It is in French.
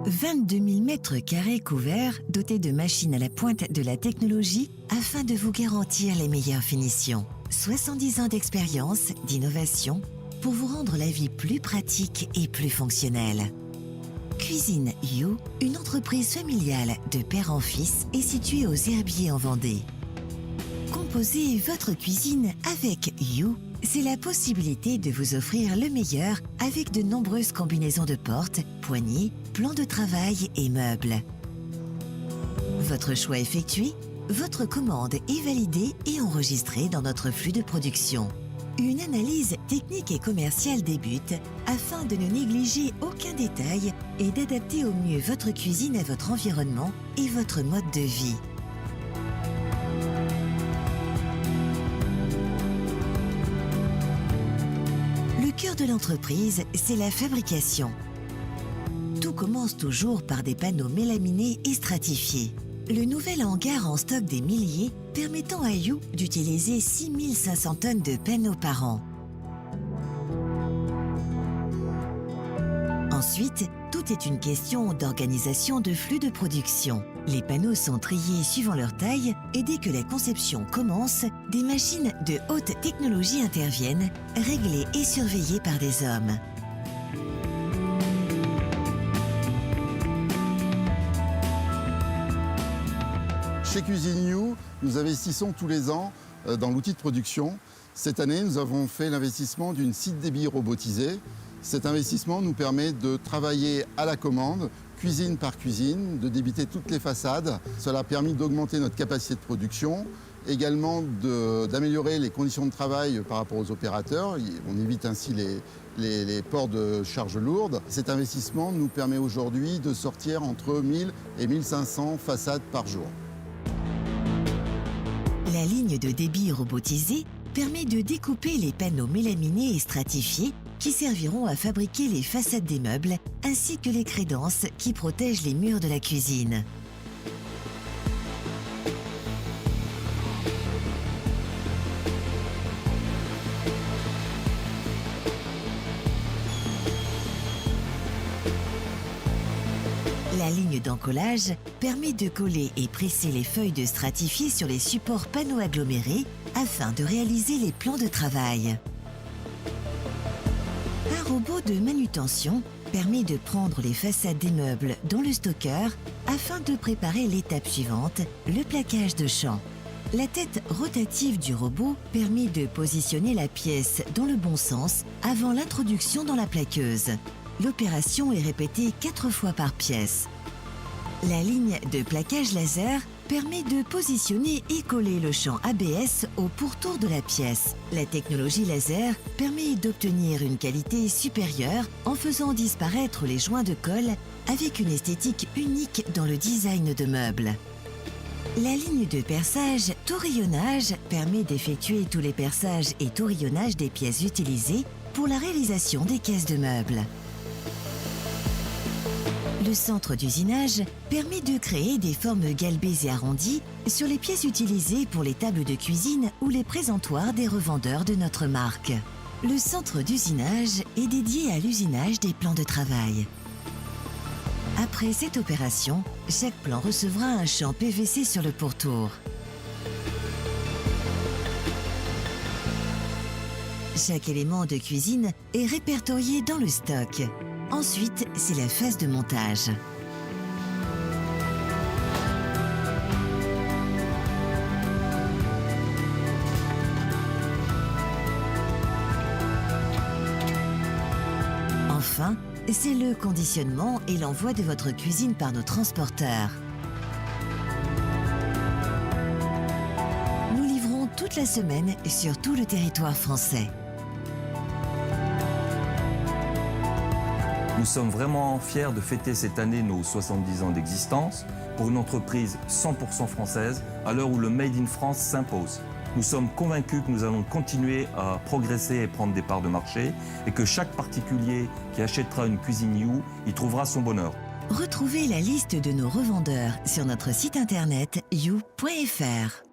22 000 mètres carrés couverts, dotés de machines à la pointe de la technologie afin de vous garantir les meilleures finitions. 70 ans d'expérience, d'innovation, pour vous rendre la vie plus pratique et plus fonctionnelle. Cuisine You, une entreprise familiale de père en fils, est située aux Herbiers en Vendée. Composez votre cuisine avec You. C'est la possibilité de vous offrir le meilleur avec de nombreuses combinaisons de portes, poignées, plans de travail et meubles. Votre choix effectué, votre commande est validée et enregistrée dans notre flux de production. Une analyse technique et commerciale débute afin de ne négliger aucun détail et d'adapter au mieux votre cuisine à votre environnement et votre mode de vie. Le cœur de l'entreprise, c'est la fabrication. Tout commence toujours par des panneaux mélaminés et stratifiés. Le nouvel hangar en stock des milliers permettant à You d'utiliser 6500 tonnes de panneaux par an. Ensuite, tout est une question d'organisation de flux de production. Les panneaux sont triés suivant leur taille et dès que la conception commence, des machines de haute technologie interviennent, réglées et surveillées par des hommes. Chez Cuisine You, nous investissons tous les ans dans l'outil de production. Cette année, nous avons fait l'investissement d'une scie de débit robotisée. Cet investissement nous permet de travailler à la commande, cuisine par cuisine, de débiter toutes les façades. Cela a permis d'augmenter notre capacité de production, également d'améliorer les conditions de travail par rapport aux opérateurs. On évite ainsi les ports de charges lourdes. Cet investissement nous permet aujourd'hui de sortir entre 1000 et 1500 façades par jour. La ligne de débit robotisée permet de découper les panneaux mélaminés et stratifiés qui serviront à fabriquer les façades des meubles ainsi que les crédences qui protègent les murs de la cuisine. La ligne d'encollage permet de coller et presser les feuilles de stratifiés sur les supports panneaux agglomérés afin de réaliser les plans de travail. Un robot de manutention permet de prendre les façades des meubles dans le stocker afin de préparer l'étape suivante, le plaquage de champ. La tête rotative du robot permet de positionner la pièce dans le bon sens avant l'introduction dans la plaqueuse. L'opération est répétée 4 fois par pièce. La ligne de plaquage laser permet de positionner et coller le champ ABS au pourtour de la pièce. La technologie laser permet d'obtenir une qualité supérieure en faisant disparaître les joints de colle avec une esthétique unique dans le design de meubles. La ligne de perçage taurillonnage permet d'effectuer tous les perçages et taurillonnages des pièces utilisées pour la réalisation des caisses de meubles. Le centre d'usinage permet de créer des formes galbées et arrondies sur les pièces utilisées pour les tables de cuisine ou les présentoirs des revendeurs de notre marque. Le centre d'usinage est dédié à l'usinage des plans de travail. Après cette opération, chaque plan recevra un champ PVC sur le pourtour. Chaque élément de cuisine est répertorié dans le stock. Ensuite, c'est la phase de montage. Enfin, c'est le conditionnement et l'envoi de votre cuisine par nos transporteurs. Nous livrons toute la semaine sur tout le territoire français. Nous sommes vraiment fiers de fêter cette année nos 70 ans d'existence pour une entreprise 100% française à l'heure où le Made in France s'impose. Nous sommes convaincus que nous allons continuer à progresser et prendre des parts de marché et que chaque particulier qui achètera une Cuisine You y trouvera son bonheur. Retrouvez la liste de nos revendeurs sur notre site internet you.fr.